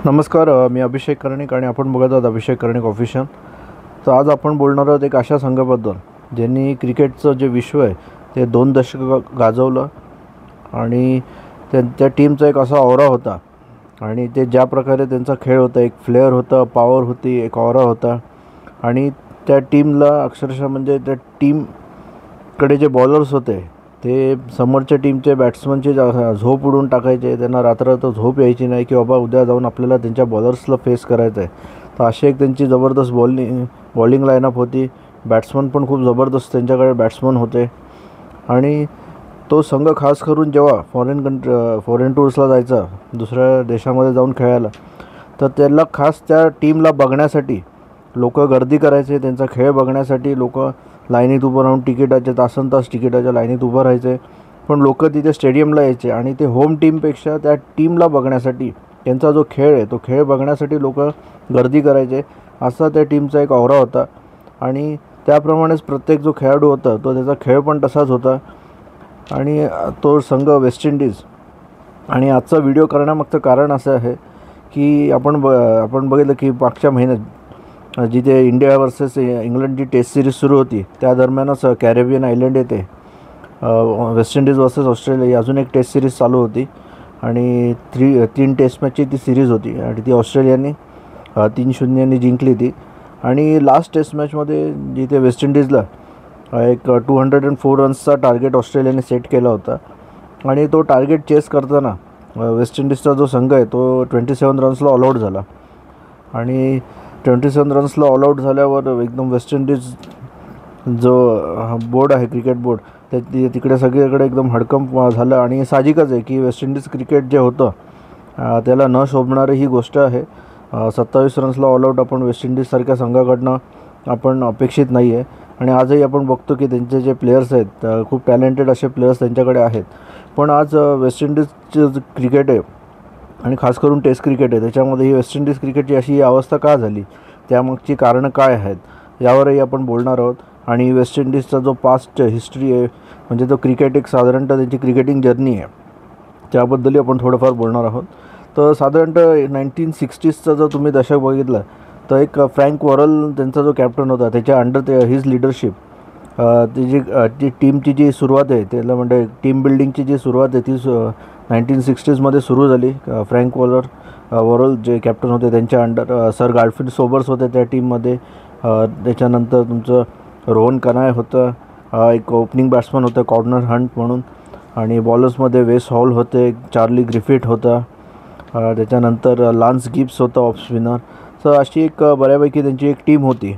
नमस्कार, मी अभिषेक कर्णिक आणि आपण बघत आहात अभिषेक कर्णिक ऑफिशियल. तर आज आपण बोलणार आहोत एक अशा संघाबद्दल ज्यांनी क्रिकेटचं जे विश्व आहे ते 2 दशकं गाजवलं आणि त्या टीमचा एक असा ऑरा होता आणि ते ज्या प्रकारे त्यांचा खेळ होता, एक फ्लेअर होता, पॉवर होती, एक ऑरा होता आणि त्या टीमला अक्षरशः म्हणजे त्या टीमकडे जे बॉलर्स होते ते समोरच्या टीमचे बॅट्समनची झोप उडवून टाकायचे. त्यांना रात्र झोप यायची नाही की बाबा उद्या जाऊन आपल्याला त्यांच्या बॉलर्सला फेस करायचं आहे. तर अशी एक त्यांची जबरदस्त बॉलिंग लाईनअप होती. बॅट्समन पण खूप जबरदस्त त्यांच्याकडे बॅट्समन होते आणि तो संघ खास करून जेव्हा फॉरेन टूर्सला जायचा, दुसऱ्या देशामध्ये जाऊन खेळायला, तर त्याला खास त्या टीमला बघण्यासाठी लोक गर्दी करायचे. त्यांचा खेळ बघण्यासाठी लोक लाईनीत उभं राहून तासनतास तिकिटाच्या लाईनीत उभं राहायचे. पण लोक तिथे स्टेडियमला यायचे आणि ते होम टीमपेक्षा त्या टीमला बघण्यासाठी, त्यांचा जो खेळ आहे तो खेळ बघण्यासाठी लोक गर्दी करायचे. असा त्या टीमचा एक ऑरा होता आणि त्याप्रमाणेच प्रत्येक जो खेळाडू होता तो त्याचा खेळ पण तसाच होता आणि तो संघ वेस्ट इंडिज. आणि आजचा व्हिडिओ करण्यामागचं कारण असं आहे की आपण बघितलं की मागच्या महिन्यात जिथे इंडिया वर्सेस इंग्लंड जी टेस्ट सिरीज सुरू होती त्या दरम्यानच कॅरेबियन आयलंड येथे वेस्ट इंडिज वर्सेस ऑस्ट्रेलिया ही अजून एक टेस्ट सिरीज चालू होती आणि 3 टेस्ट मॅचची ती सिरीज होती आणि ती ऑस्ट्रेलियाने 3-0 जिंकली ती. आणि लास्ट टेस्ट मॅचमध्ये जिथे वेस्ट इंडिजला एक 204 रन्सचा टार्गेट ऑस्ट्रेलियाने सेट केला होता आणि तो टार्गेट चेस करताना वेस्ट इंडिजचा जो संघ आहे तो 27 रन्सला ऑल आऊट झाला आणि 27 रन्सला ऑल आऊट झाल्यावर एकदम वेस्ट इंडिज जो बोर्ड आहे, क्रिकेट बोर्ड, तिकडे सगळीकडे एकदम हडकंप झालं. आणि साहजिकच आहे की वेस्ट इंडिज क्रिकेट जे होतं त्याला न शोभणारी ही गोष्ट आहे. 27 रन्सला ऑल आऊट आपण वेस्ट इंडिजसारख्या संघाकडनं आपण अपेक्षित नाही आहे. आणि आजही आपण बघतो की त्यांचे जे प्लेयर्स आहेत खूप टॅलेंटेड असे प्लेयर्स त्यांच्याकडे आहेत. पण आज वेस्ट इंडिजचं क्रिकेट आहे आणि खास करून टेस्ट क्रिकेट आहे, त्याच्यामध्ये ही वेस्ट इंडिज क्रिकेटची अशी अवस्था का झाली, त्यामागची कारणं काय आहेत यावरही आपण बोलणार आहोत. आणि वेस्ट इंडिजचा जो पास्ट हिस्ट्री आहे, म्हणजे तो क्रिकेट एक साधारणतः त्यांची क्रिकेटिंग जर्नी आहे, त्याबद्दलही आपण थोडंफार बोलणार आहोत. तर साधारणतः 1960चा जर तुम्ही दशक बघितलं तर एक फ्रँक वॉरल त्यांचा जो कॅप्टन होता त्याच्या अंडर हिज लिडरशिप ती टीमची जी सुरुवात आहे, त्याला म्हणजे टीम बिल्डिंगची जी सुरुवात आहे ती 1960मध्ये सुरू झाली. फ्रँक वॉरल जे कॅप्टन होते त्यांच्या अंडर सर गार्फिल्ड सोबर्स होते त्या टीममध्ये. त्याच्यानंतर तुमचं रोहन कनाय होतं, एक ओपनिंग बॅट्समन होतं कॉर्नर हंट म्हणून, आणि बॉलर्समध्ये वेस हॉल होते, चार्ली ग्रिफिथ होता, त्याच्यानंतर लान्स गिब्स होता ऑफ स्पिनर. तर अशी एक बऱ्यापैकी त्यांची एक टीम होती.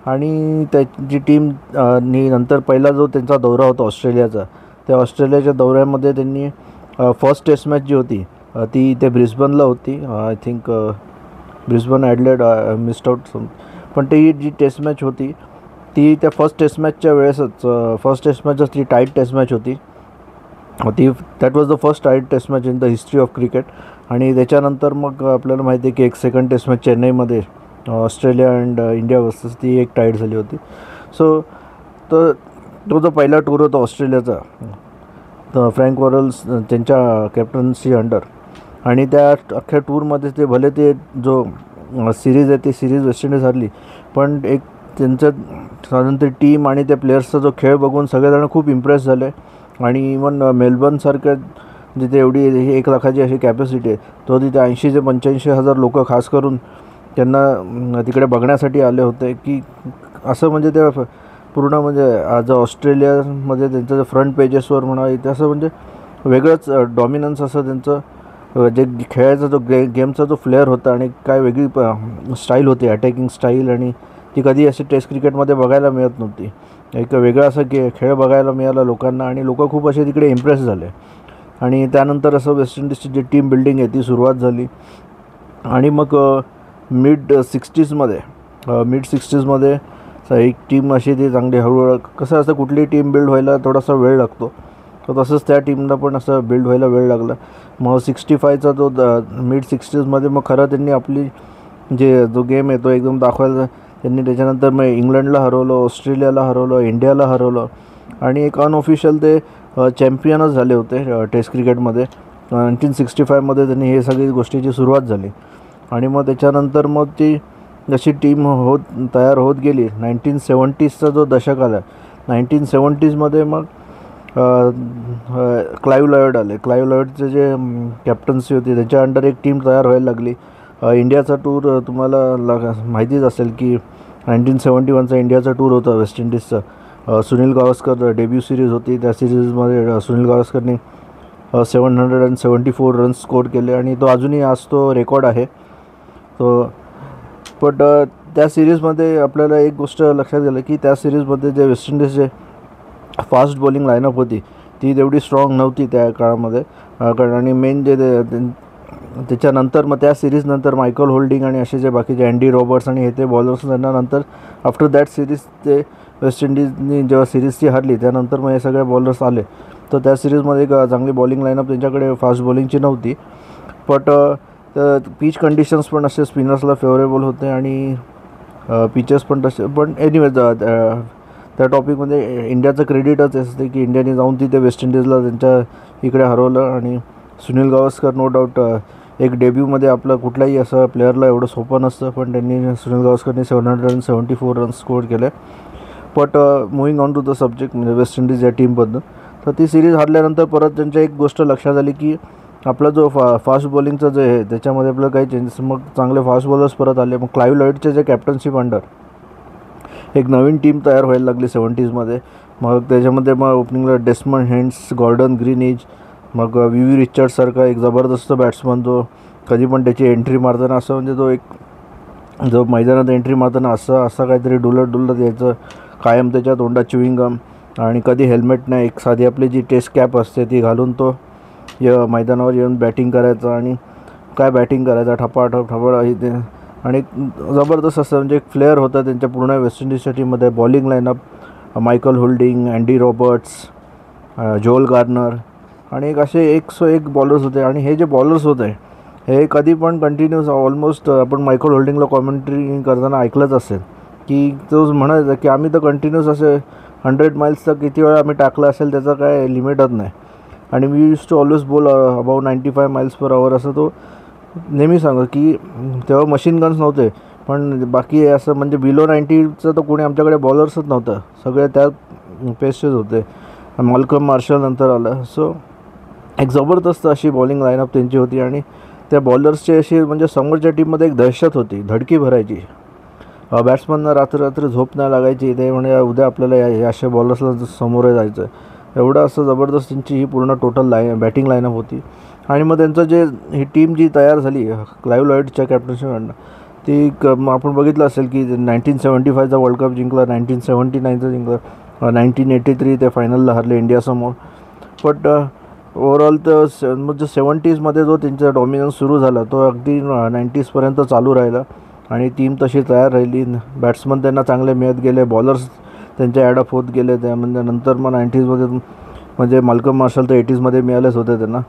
आणि त्याची टीम नंतर पहिला जो त्यांचा दौरा होता ऑस्ट्रेलियाचा, त्या ऑस्ट्रेलियाच्या दौऱ्यामध्ये त्यांनी फर्स्ट टेस्ट मॅच जी होती ती इथे ब्रिस्बनला होती. I think Brisbane Adelaide missed out. पण ती जी टेस्ट मॅच होती ती त्या फर्स्ट टेस्ट मॅचच ती टाईट टेस्ट मॅच होती. That was the first tight test match in the history of cricket. आणि त्याच्यानंतर मग आपल्याला माहिती आहे की एक सेकंड टेस्ट मॅच चेन्नईमध्ये ऑस्ट्रेलिया अँड इंडिया वर्सेस ती एक टाईट झाली होती. सो तो जो पहिला टूर होता ऑस्ट्रेलियाचा, तर फ्रँक वॉरल्स त्यांच्या कॅप्टन्सी अंडर, आणि त्या अख्ख्या टूरमध्ये ते भले ते जो सिरीज आहे ती सिरीज वेस्ट इंडिज हरली, पण एक त्यांचं साधारण ते टीम आणि त्या प्लेयर्सचा जो खेळ बघून सगळेजण खूप इम्प्रेस झाले. आणि इवन मेलबर्नसारख्या जिथे एवढी 1 लाखाची अशी कॅपॅसिटी आहे, तो तिथे 80,000 ते 85,000 लोक खास करून त्यांना तिकडे बघण्यासाठी आले होते. की असं म्हणजे ते पूर्ण म्हणजे आज ऑस्ट्रेलियामध्ये त्यांचं फ्रंट पेजेसवर म्हणा इथे असं म्हणजे वेगळंच डॉमिनन्स असं त्यांचं जे खेळायचा जो गेमचा जो फ्लेअर होता आणि काय वेगळी स्टाईल होती, अटॅकिंग स्टाईल, आणि ती कधी अशी टेस्ट क्रिकेटमध्ये बघायला मिळत नव्हती. एक वेगळा असा खेळ बघायला मिळाला लोकांना आणि लोक खूप असे तिकडे इम्प्रेस झाले. आणि त्यानंतर असं वेस्ट इंडिजची जी टीम बिल्डिंग आहे ती सुरुवात झाली. आणि मग मिड 60sमध्ये एक टीम अशी ती चांगली हळूहळू, कसं असतं कुठली टीम बिल्ड व्हायला थोडासा वेळ लागतो, तर तसंच त्या टीमला पण असं बिल्ड व्हायला वेळ लागला. मग 65चा जो मिड 60sमध्ये मग खरं त्यांनी आपली जो गेम आहे तो एकदम दाखवायला त्यांनी. त्याच्यानंतर मग इंग्लंडला हरवलं, ऑस्ट्रेलियाला हरवलं, इंडियाला हरवलं आणि एक अनऑफिशियल ते चॅम्पियनच झाले होते टेस्ट क्रिकेटमध्ये. 1965मध्ये त्यांनी हे सगळी गोष्टीची सुरुवात झाली. आणि मग त्याच्यानंतर मग ती जशी टीम तयार होत गेली, 1970चा जो दशक आला, 1970मध्ये मग क्लाइव्ह लॉयड आले. क्लाइव्ह लॉयडचे जे कॅप्टन्सी होती त्याच्या अंडर एक टीम तयार व्हायला लागली. इंडियाचा टूर तुम्हाला माहितीच असेल की 1971चा इंडियाचा टूर होता वेस्ट इंडिजचा. सुनील गावस्कर डेब्यू सिरीज होती. त्या सिरीजमध्ये सुनील गावस्करने 774 रन्स स्कोर केले आणि तो अजूनही आज तो रेकॉर्ड आहे. बट त्या सिरीजमध्ये आपल्याला एक गोष्ट लक्षात गेलं की त्या सिरीजमध्ये जे वेस्ट इंडिजचे फास्ट बॉलिंग लाईनअप होती ती तेवढी स्ट्रॉंग नव्हती त्या काळामध्ये. आणि मेन जे त्याच्यानंतर मग त्या सिरीजनंतर मायकल होल्डिंग आणि असे जे बाकीचे अँडी रॉबर्ट्स आणि हे ते बॉलर्स त्यांना नंतर आफ्टर दॅट सिरीज ते वेस्ट इंडिजनी जेव्हा सिरीजची हरली त्यानंतर मग हे सगळे बॉलर्स आले. तर त्या सिरीजमध्ये एक चांगली बॉलिंग लाईनअप त्यांच्याकडे फास्ट बॉलिंगची नव्हती. बट पिच कंडिशन्स पण असे स्पिनर्सला फेवरेबल होते आणि पिचेस पण तसे. पण एनिवेज त्या टॉपिकमध्ये इंडियाचं क्रेडिटच असते की इंडियाने जाऊन तिथे वेस्ट इंडिजला त्यांच्या इकडे हरवलं. आणि सुनील गावस्कर नो डाऊट एक डेब्यूमध्ये आपलं कुठल्याही असं प्लेअरला एवढं सोपं नसतं, पण त्यांनी सुनील गावस्करने 774 रन्स स्कोर केले. But moving on to the subject म्हणजे वेस्ट इंडिज या टीमबद्दल, तर ती सिरीज हरल्यानंतर परत त्यांच्या एक गोष्ट लक्षात आली की आपला जो फास्ट बॉलिंगचं जे आहे त्याच्यामध्ये आपलं काही चेंजेस, मग चांगले फास्ट बॉलर्स परत आले. मग क्लाइव्ह लॉयडचे जे कॅप्टनशिप अंडर एक नवीन टीम तयार व्हायला लागली 70sमध्ये. मग त्याच्यामध्ये मग ओपनिंगला डेस्मंड हेंड्स, गॉर्डन ग्रीनिज, मग व्ही रिचर्डसारखा एक जबरदस्त बॅट्समन जो कधी पण त्याची एंट्री मारताना असं म्हणजे तो एक जो मैदानात एंट्री मारताना असं काहीतरी डुलत यायचं कायम, त्याच्या तोंडात च्युइंग गम आणि कधी हेल्मेट नाही, एक साधी आपली जी टेस्ट कॅप असते ती घालून तो मैदानावर येऊन बॅटिंग करायचं. आणि काय बॅटिंग करायचा, ठपाठप इथे. आणि जबरदस्त असं म्हणजे एक फ्लेअर होता त्यांच्या पूर्ण वेस्ट इंडिजच्या टीममध्ये. Bowling line-up Michael holding, Andy Roberts, जोल गार्नर आणि एक असे 101 बॉलर्स होते. आणि हे जे बॉलर्स होते हे कधी पण कंटिन्यूस ऑलमोस्ट आपण मायकल होल्डिंगला कॉमेंट्री करताना ऐकलंच असेल की तो म्हणायचा की आम्ही तर कंटिन्यूस असे 100 माइल्सचा किती वेळा आम्ही टाकला असेल त्याचा काय लिमिटच नाही. आणि we use to always bowl about 95 miles per hour असं तो नेहमी सांगत की तेव्हा मशीन गन्स नव्हते, पण बाकी असं म्हणजे बिलो 90चं तर कोणी आमच्याकडे बॉलर्सच नव्हतं, सगळे त्या पेसेस होते. माल्कम मार्शल नंतर आलं. सो एक जबरदस्त अशी बॉलिंग लाईनअप त्यांची होती. आणि त्या बॉलर्सची अशी म्हणजे समोरच्या टीममध्ये एक दहशत होती, धडकी भरायची. बॅट्समनना रात्र झोप नाही लागायची, ते म्हणजे उद्या आपल्याला या अशा बॉलर्सला समोर जायचं आहे, एवढं असं जबरदस्त त्यांची ही पूर्ण टोटल बॅटिंग लाईनअप होती. आणि मग त्यांचं जे ही टीम जी तयार झाली क्लाइव्ह लॉयडच्या कॅप्टनशिपकडनं ती आपण बघितलं असेल की 1975चा वर्ल्ड कप जिंकला, 1979चा जिंकला, 1983 ते फायनलला हरले इंडियासमोर. बट ओव्हरऑल तर म्हणजे 70sमध्ये जो त्यांचा डॉमिनन्स सुरू झाला तो अगदी 90sपर्यंत चालू राहिला. आणि टीम तशी तयार राहिली, बॅट्समन त्यांना चांगले मिळत गेले, बॉलर्स त्यांचे ॲडअप होत गेले. त्या म्हणजे नंतर मग 90sमध्ये म्हणजे माल्कम मार्शल तर 80sमध्ये मिळालेच होते त्यांना.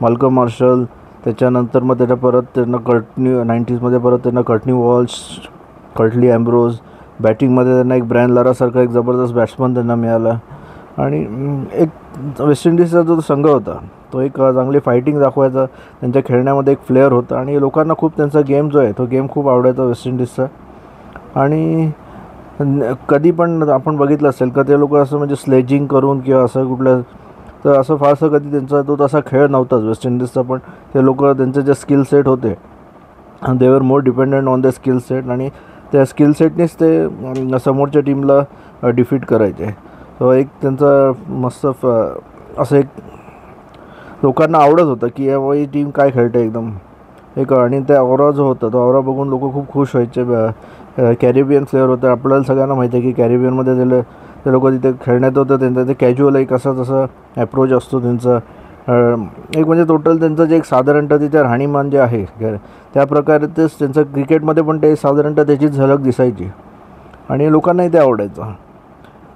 माल्कम मार्शल त्याच्यानंतर मग त्याच्या परत त्यांना 90sमध्ये परत त्यांना कर्टनी वॉल्श, कर्टली ॲम्ब्रोज, बॅटिंगमध्ये त्यांना एक ब्रॅन लारासारखा एक जबरदस्त बॅट्समन त्यांना मिळाला. आणि एक वेस्ट इंडिजचा जो संघ होता तो एक चांगली फायटिंग दाखवायचा, त्यांच्या खेळण्यामध्ये एक फ्लेअर होता. आणि लोकांना खूप त्यांचा गेम जो आहे तो गेम खूप आवडायचा वेस्ट इंडिजचा. आणि कधी पण आपण बघितलं असेल का ते लोक असं म्हणजे स्लेजिंग करून किंवा असं कुठलं तर असं फारसं कधी त्यांचा तो तसा खेळ नव्हताच वेस्ट इंडिजचा. पण ते लोक त्यांचे जे स्किल सेट होते they were more dependent on the skill set, आणि त्या स्किल सेटनेच ते समोरच्या टीमला डिफीट करायचे. तो एक त्यांचा मस्त असं एक लोकांना आवडत होतं की ही टीम काय खेळते एकदम एक. आणि त्या ऑरा जो होता तो ऑरा बघून लोक खूप खुश व्हायचे. कॅरिबियन फ्लेअर होतं, आपल्याला सगळ्यांना माहिती आहे की कॅरिबियनमध्ये ते लोक तिथे खेळण्यात होतं त्यांचं ते कॅज्युअल एक असा तसा ॲप्रोच असतो त्यांचा. एक म्हणजे टोटल त्यांचं जे एक साधारणतः तिथे राहणीमान जे आहे त्या प्रकारे तेच त्यांचं क्रिकेटमध्ये पण ते साधारणतः त्याचीच झलक दिसायची आणि लोकांनाही ते आवडायचं.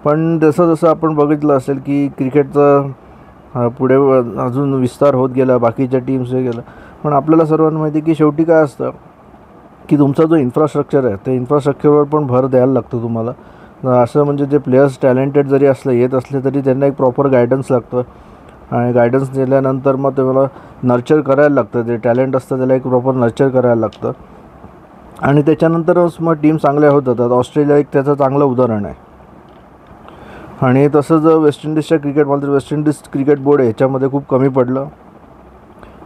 पण जसं जसं आपण बघितलं असेल की क्रिकेटचा पुढे अजून विस्तार होत गेला, बाकीच्या टीम्स हे गेलं, पण आपल्याला सर्वांना माहिती आहे की शेवटी काय असतं की तुमचा जो इन्फ्रास्ट्रक्चर आहे त्या इन्फ्रास्ट्रक्चरवर पण भर द्यायला लागतो तुम्हाला. असं म्हणजे जे प्लेयर्स टॅलेंटेड जरी असले येत असले तरी त्यांना एक प्रॉपर गायडन्स लागतं. आणि गायडन्स दिल्यानंतर मग त्याला नर्चर करायला लागतं. जे टॅलेंट असतं त्याला एक प्रॉपर नर्चर करायला लागतं आणि त्याच्यानंतरच मग टीम चांगल्या होत जातात. ऑस्ट्रेलिया एक त्याचं चांगलं उदाहरण आहे. आणि तसंच वेस्ट इंडिजच्या क्रिकेटमध्ये वेस्ट इंडिज क्रिकेट बोर्ड ह्याच्यामध्ये खूप कमी पडलं.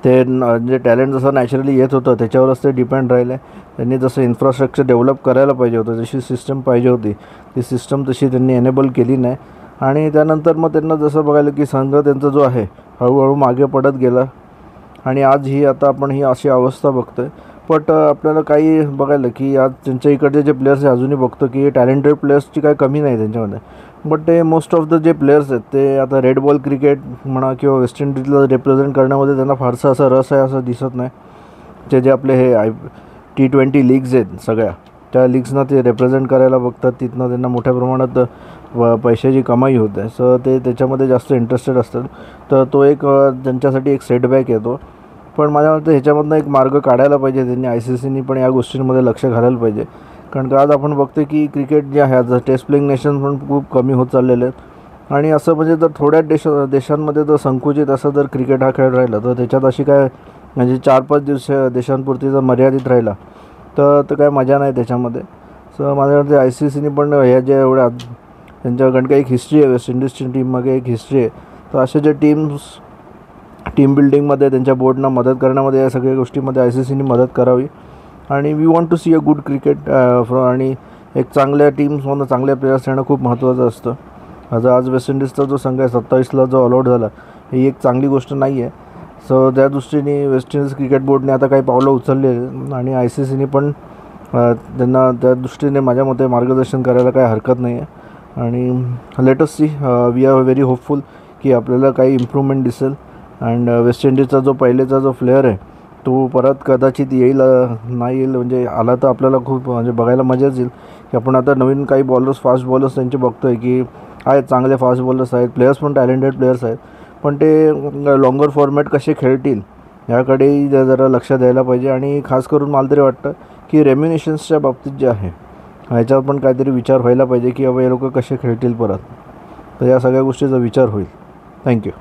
ते जे टॅलेंट जसं नॅचरली येत होतं त्याच्यावरच ते डिपेंड राहिले. त्यांनी जसं इन्फ्रास्ट्रक्चर डेव्हलप करायला पाहिजे होतं, जशी सिस्टम पाहिजे होती ती सिस्टम तशी त्यांनी एनेबल केली नाही. आणि त्यानंतर मग त्यांना जसं बघायला की संघ त्यांचा जो आहे हळूहळू मागे पडत गेला आणि आज आता आपण ही अशी अवस्था बघतो आहे. बट आपल्याला काही बघायला की आज त्यांच्या इकडचे जे प्लेयर्स आहे अजूनही बघतो की टॅलेंटेड प्लेयर्सची काही कमी नाही त्यांच्यामध्ये. बट ते मोस्ट ऑफ द जे प्लेयर्स आहेत ते आता रेड बॉल क्रिकेट म्हणा किंवा वेस्ट इंडिजला रिप्रेझेंट करण्यामध्ये त्यांना फारसा असा रस आहे असं दिसत नाही. जे आपले हे T20 लीग्स आहेत सगळ्या त्या लीग्सना ते रिप्रेझेंट करायला बघतात. तिथनं त्यांना मोठ्या प्रमाणात पैशाची कमाई होते. सो ते त्याच्यामध्ये जास्त इंटरेस्टेड असतात. तर तो एक त्यांच्यासाठी एक सेटबॅक येतो. पण माझ्या मते ह्याच्यामधनं एक मार्ग काढायला पाहिजे त्यांनी. ICCनी पण या गोष्टींमध्ये लक्ष घालायला पाहिजे. कारण का आज आपण बघतो की क्रिकेट जे आहे आज टेस्ट प्लेइंग नेशन पण खूप कमी होत चाललेले आहेत. आणि असं म्हणजे जर थोड्याच देशांमध्ये जर संकुचित असं जर क्रिकेट हा खेळ राहिला तर त्याच्यात अशी काय म्हणजे 4-5 देशांपुरती जर मर्यादित राहिला तर काय मजा नाही त्याच्यामध्ये. सो माझ्या मते ICCनी पण ह्या ज्या एवढ्या त्यांच्याकडे काही एक हिस्ट्री आहे वेस्ट इंडिजची टीममागे एक हिस्ट्री आहे. तर असे जे टीम बिल्डिंगमध्ये त्यांच्या बोर्डना मदत करण्यामध्ये या सगळ्या गोष्टीमध्ये ICCनी मदत करावी. आणि we want to see a good cricket आणि एक चांगल्या टीम्समधून चांगल्या प्लेयर्स येणं खूप महत्त्वाचं असतं. आज वेस्ट इंडिजचा जो संघ आहे 27ला जो ऑल आऊट झाला ही एक चांगली गोष्ट नाही आहे. सो त्या दृष्टीने वेस्ट इंडिज क्रिकेट बोर्डने आता काही पावलं उचलली आणि ICCनी पण त्यांना त्या दृष्टीने माझ्या मते मार्गदर्शन करायला काही हरकत नाही आहे. आणि let us see, we are very hopeful की आपल्याला काही इम्प्रूव्हमेंट दिसेल. अँड वेस्ट इंडिजचा जो पहिलेचा जो प्लेअर आहे तो परत कदाचित येईल नाही येईल म्हणजे आला तर आपल्याला खूप म्हणजे बघायला मजाच येईल की आपण आता नवीन काही बॉलर्स फास्ट बॉलर्स त्यांचे बघतो आहे की आहेत चांगले फास्ट बॉलर्स आहेत, प्लेयर्स पण टॅलेंटेड प्लेयर्स आहेत. पण ते लॉंगर फॉर्मॅट कसे खेळतील याकडेही जरा लक्ष द्यायला पाहिजे. आणि खास करून मला तरी वाटतं की रेम्युनेशन्सच्या बाबतीत जे आहे ह्याच्यावर पण काहीतरी विचार व्हायला पाहिजे की बाबा हे लोक कसे खेळतील परत. तर या सगळ्या गोष्टीचा विचार होईल. थँक्यू.